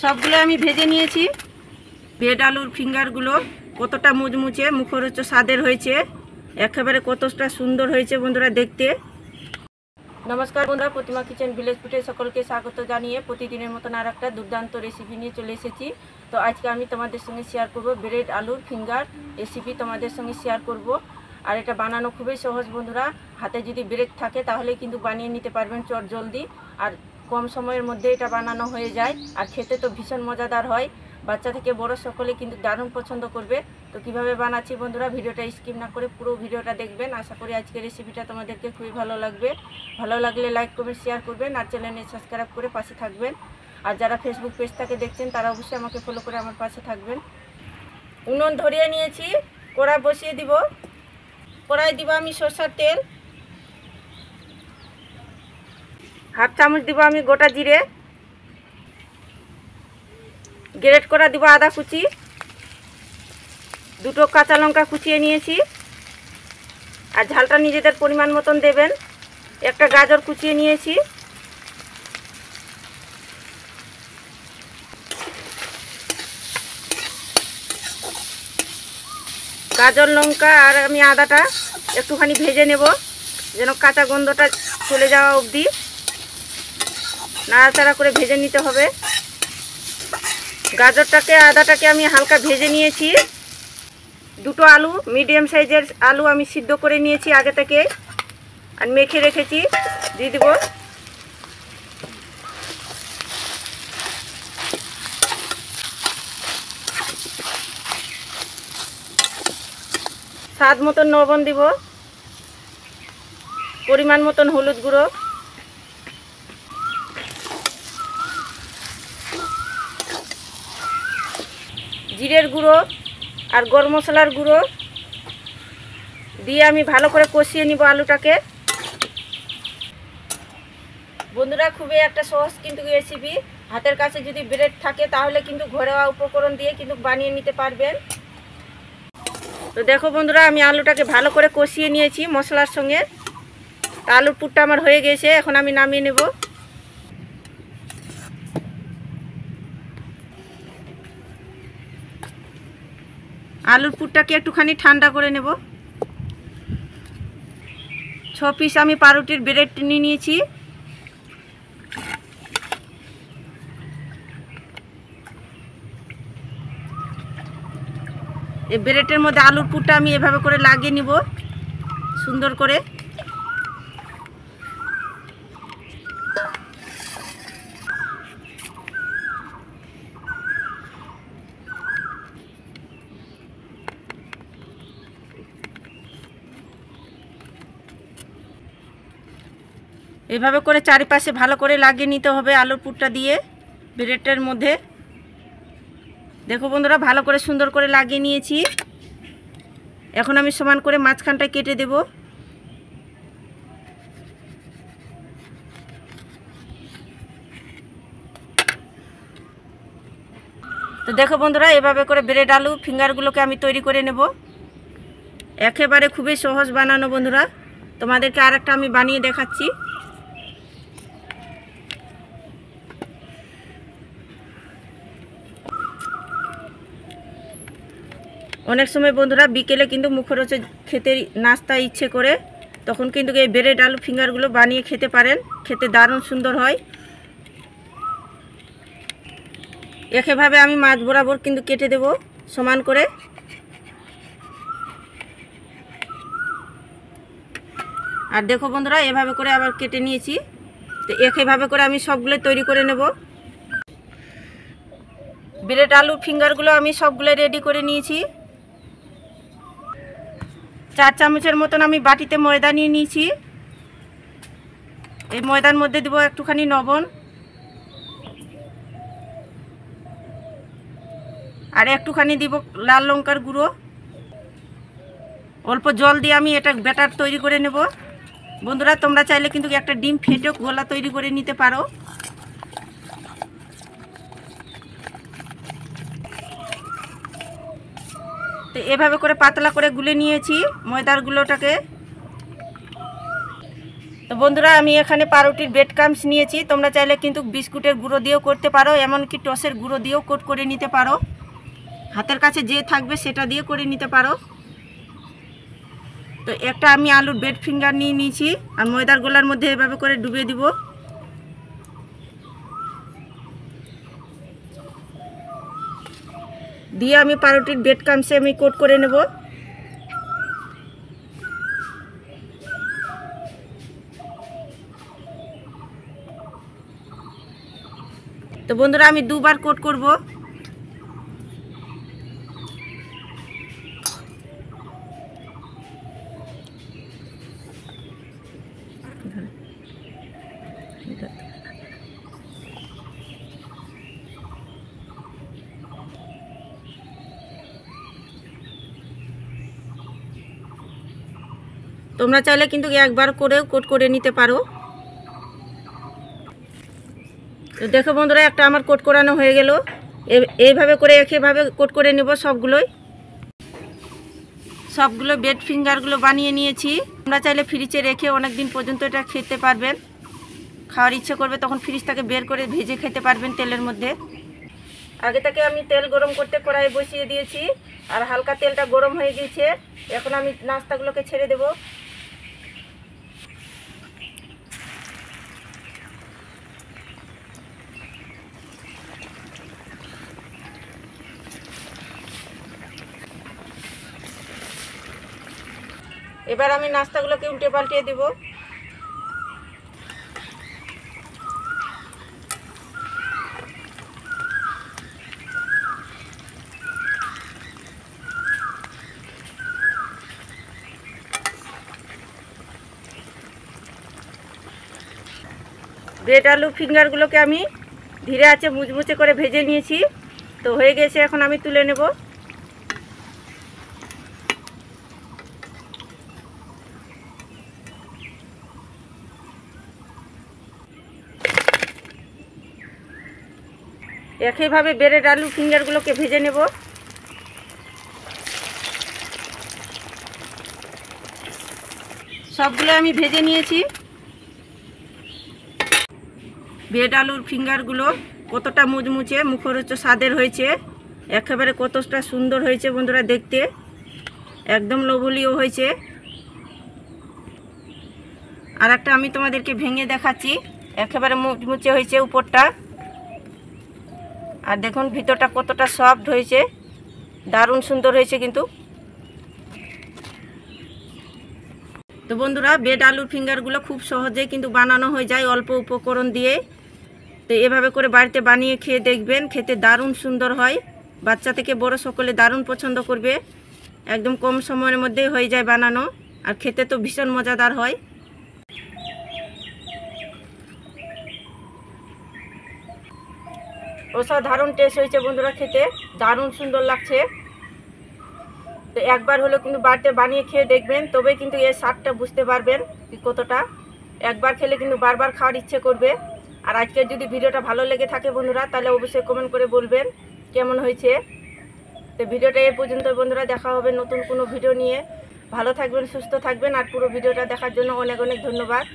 সবগুলো আমি ভেজে নিয়েছি। ব্রেড আলুর ফিঙ্গারগুলো কতটা মুচমুচে মুখরোচক স্বাদের হয়েছে, একেবারে কতটা সুন্দর হয়েছে বন্ধুরা দেখতে। নমস্কার বন্ধুরা, প্রতিমা কিচেন ভিলেজ ফুডে সকলকে স্বাগত জানিয়ে প্রতিদিনের মতন আর একটা দুর্দান্ত রেসিপি নিয়ে চলে এসেছি। তো আজকে আমি তোমাদের সঙ্গে শেয়ার করব ব্রেড আলুর ফিঙ্গার রেসিপি তোমাদের সঙ্গে শেয়ার করব। আর এটা বানানো খুবই সহজ বন্ধুরা, হাতে যদি ব্রেড থাকে তাহলে কিন্তু বানিয়ে নিতে পারবেন চট জলদি, আর কম সময়ের মধ্যে এটা বানানো হয়ে যায়। আর খেতে তো ভীষণ মজাদার হয়, বাচ্চা থেকে বড় সকলে কিন্তু দারুণ পছন্দ করবে। তো কিভাবে বানাচ্ছি বন্ধুরা, ভিডিওটা স্কিপ না করে পুরো ভিডিওটা দেখবেন। আশা করি আজকের রেসিপিটা তোমাদেরকে খুবই ভালো লাগবে। ভালো লাগলে লাইক করবেন, শেয়ার করবেন, আর চ্যানেলে সাবস্ক্রাইব করে পাশে থাকবেন। আর যারা ফেসবুক পেজ থেকে দেখছেন তারা অবশ্যই আমাকে ফলো করে আমার পাশে থাকবেন। উনুন ধরিয়ে নিয়েছি, কড়া বসিয়ে দিব। কড়াই দিব আমি সরষের তেল, হাফ চামচ দিব আমি গোটা জিরে, গ্রেট করা দিব আদা কুচি, দুটো কাঁচা লঙ্কা কুচিয়ে নিয়েছি। আর ঝালটা নিজেদের পরিমাণ মতন দেবেন। একটা গাজর কুচিয়ে নিয়েছি। গাজর লঙ্কা আর আমি আদাটা একটুখানি ভেজে নেব, যেন কাঁচা গন্ধটা চলে যাওয়া অবধি নাড়াচাড়া করে ভেজে নিতে হবে। গাজরটাকে আদাটাকে আমি হালকা ভেজে নিয়েছি। দুটো আলু, মিডিয়াম সাইজের আলু আমি সিদ্ধ করে নিয়েছি আগে থেকে, আর মেখে রেখেছি, দিয়ে দিব। স্বাদ মতন লবণ দিব, পরিমাণ মতন হলুদ গুঁড়ো, জিরের গুঁড়ো আর গরম মশলার গুঁড়ো দিয়ে আমি ভালো করে কষিয়ে নিব আলুটাকে। বন্ধুরা খুবই একটা সহজ কিন্তু রেসিপি, হাতের কাছে যদি ব্রেড থাকে তাহলে কিন্তু ঘরোয়া উপকরণ দিয়ে কিন্তু বানিয়ে নিতে পারবেন। তো দেখো বন্ধুরা, আমি আলুটাকে ভালো করে কষিয়ে নিয়েছি মশলার সঙ্গে। আলুর পুরটা আমার হয়ে গেছে, এখন আমি নামিয়ে নেব। আলুর পুরটাকে একটুখানি ঠান্ডা করে নেব। 6 পিস আমি পাউরুটির ব্রেড নিয়ে নিয়েছি। এই ব্রেডের মধ্যে আলুর পুরটা আমি এভাবে করে লাগিয়ে নিব সুন্দর করে। এভাবে করে চারিপাশে ভালো করে লাগিয়ে নিতে হবে আলুর পুরটা দিয়ে ব্রেডের মধ্যে। দেখো বন্ধুরা, ভালো করে সুন্দর করে লাগিয়ে নিয়েছি। এখন আমি সমান করে মাঝখানটা কেটে দেব। তো দেখো বন্ধুরা, এভাবে করে ব্রেড আলু ফিঙ্গারগুলোকে আমি তৈরি করে নেব। একেবারে খুবই সহজ বানানো বন্ধুরা, তোমাদেরকে আরেকটা আমি বানিয়ে দেখাচ্ছি। অনেক সময় বন্ধুরা বিকেলে কিন্তু মুখরোচক খেতে নাস্তা ইচ্ছে করে, তখন কিন্তু এই ব্রেড আলু ফিঙ্গারগুলো বানিয়ে খেতে পারেন, খেতে দারুণ সুন্দর হয়। একইভাবে আমি মাছ বরাবর কিন্তু কেটে দেব সমান করে। আর দেখো বন্ধুরা, এভাবে করে আবার কেটে নিয়েছি। তো একইভাবে করে আমি সবগুলো তৈরি করে নেব। ব্রেড আলু ফিঙ্গারগুলো আমি সবগুলো রেডি করে নিয়েছি। 4 চামচের মতন আমি বাটিতে ময়দা নিয়ে নিয়েছি। এই ময়দার মধ্যে দেব একটুখানি লবণ, আর একটুখানি দিব লাল লঙ্কার গুঁড়ো। অল্প জল দিয়ে আমি এটা ব্যাটার তৈরি করে নেব। বন্ধুরা তোমরা চাইলে কিন্তু একটা ডিম ফেটে গোলা তৈরি করে নিতে পারো। তো এভাবে করে পাতলা করে গুলে নিয়েছি ময়দার গুলোটাকে। তো বন্ধুরা আমি এখানে পাউরুটির ব্রেড ক্রাম্বস নিয়েছি। তোমরা চাইলে কিন্তু বিস্কুটের গুঁড়ো দিয়েও করতে পারো, এমনকি টসের গুঁড়ো দিয়েও কোট করে নিতে পারো। হাতের কাছে যে থাকবে সেটা দিয়ে করে নিতে পারো। তো একটা আমি আলুর ব্রেড ফিঙ্গার নিয়ে নিয়েছি আর ময়দার গোলার মধ্যে এভাবে করে ডুবিয়ে দিব। দিয়ে আমি পাউরুটির ব্রেড ক্রাম্বসে আমি কোট করে নেব। তো বন্ধুরা আমি দুবার কোট করব। তোমরা চাইলে কিন্তু একবার করেও কোট করে নিতে পারো। তো দেখো বন্ধুরা একটা আমার কোট করানো হয়ে গেল। এইভাবে করে একইভাবে কোট করে নেব সবগুলো ব্রেড ফিঙ্গারগুলো বানিয়ে নিয়েছি। তোমরা চাইলে ফ্রিজে রেখে অনেক দিন পর্যন্ত এটা খেতে পারবেন। খাওয়ার ইচ্ছে করবে তখন ফ্রিজ থেকে বের করে ভেজে খেতে পারবেন তেলের মধ্যে। আগে থেকে আমি তেল গরম করতে কড়াই বসিয়ে দিয়েছি আর হালকা তেলটা গরম হয়ে গিয়েছে। এখন আমি নাস্তাগুলোকে ছেড়ে দেব। এবার আমি নাস্তাগুলোকে উল্টে পাল্টে দেব। ব্রেড আলু ফিঙ্গারগুলোকে আমি ধীরে আঁচে মুচমুচে করে ভেজে নিয়েছি। তো হয়ে গেছে, এখন আমি তুলে নেব। একইভাবে ব্রেড আলু ফিঙ্গারগুলোকে ভেজে নেব। সবগুলো আমি ভেজে নিয়েছি। ব্রেড আলুর ফিঙ্গারগুলো কতটা মুচমুচে মুখরোচক স্বাদের হয়েছে, একেবারে কতটা সুন্দর হয়েছে বন্ধুরা দেখতে, একদম লোভনীয় হয়েছে। আর একটা আমি তোমাদেরকে ভেঙে দেখাচ্ছি, একেবারে মুচমুচে হয়েছে উপরটা। আর দেখুন ভিতরটা কতটা সফট হয়েছে, দারুণ সুন্দর হয়েছে কিন্তু। তো বন্ধুরা ব্রেড আলুর ফিঙ্গারগুলো খুব সহজেই কিন্তু বানানো হয়ে যায় অল্প উপকরণ দিয়ে। তো এভাবে করে বাড়িতে বানিয়ে খেয়ে দেখবেন, খেতে দারুণ সুন্দর হয়। বাচ্চা থেকে বড় সকলে দারুণ পছন্দ করবে। একদম কম সময়ের মধ্যেই হয়ে যায় বানানো, আর খেতে তো ভীষণ মজাদার হয়। অসাধারণ টেস্ট হয়েছে বন্ধুরা, খেতে দারুণ সুন্দর লাগছে। তো একবার হলো কিন্তু বাড়িতে বানিয়ে খেয়ে দেখবেন, তবে কিন্তু এর স্বাদটা বুঝতে পারবেন কি কতটা। একবার খেলে কিন্তু বারবার খাওয়ার ইচ্ছে করবে। আর আজকের যদি ভিডিওটা ভালো লেগে থাকে বন্ধুরা, তাহলে অবশ্যই কমেন্ট করে বলবেন কেমন হয়েছে। তো ভিডিওটা এ পর্যন্ত বন্ধুরা, দেখা হবে নতুন কোনো ভিডিও নিয়ে। ভালো থাকবেন, সুস্থ থাকবেন, আর পুরো ভিডিওটা দেখার জন্য অনেক অনেক ধন্যবাদ।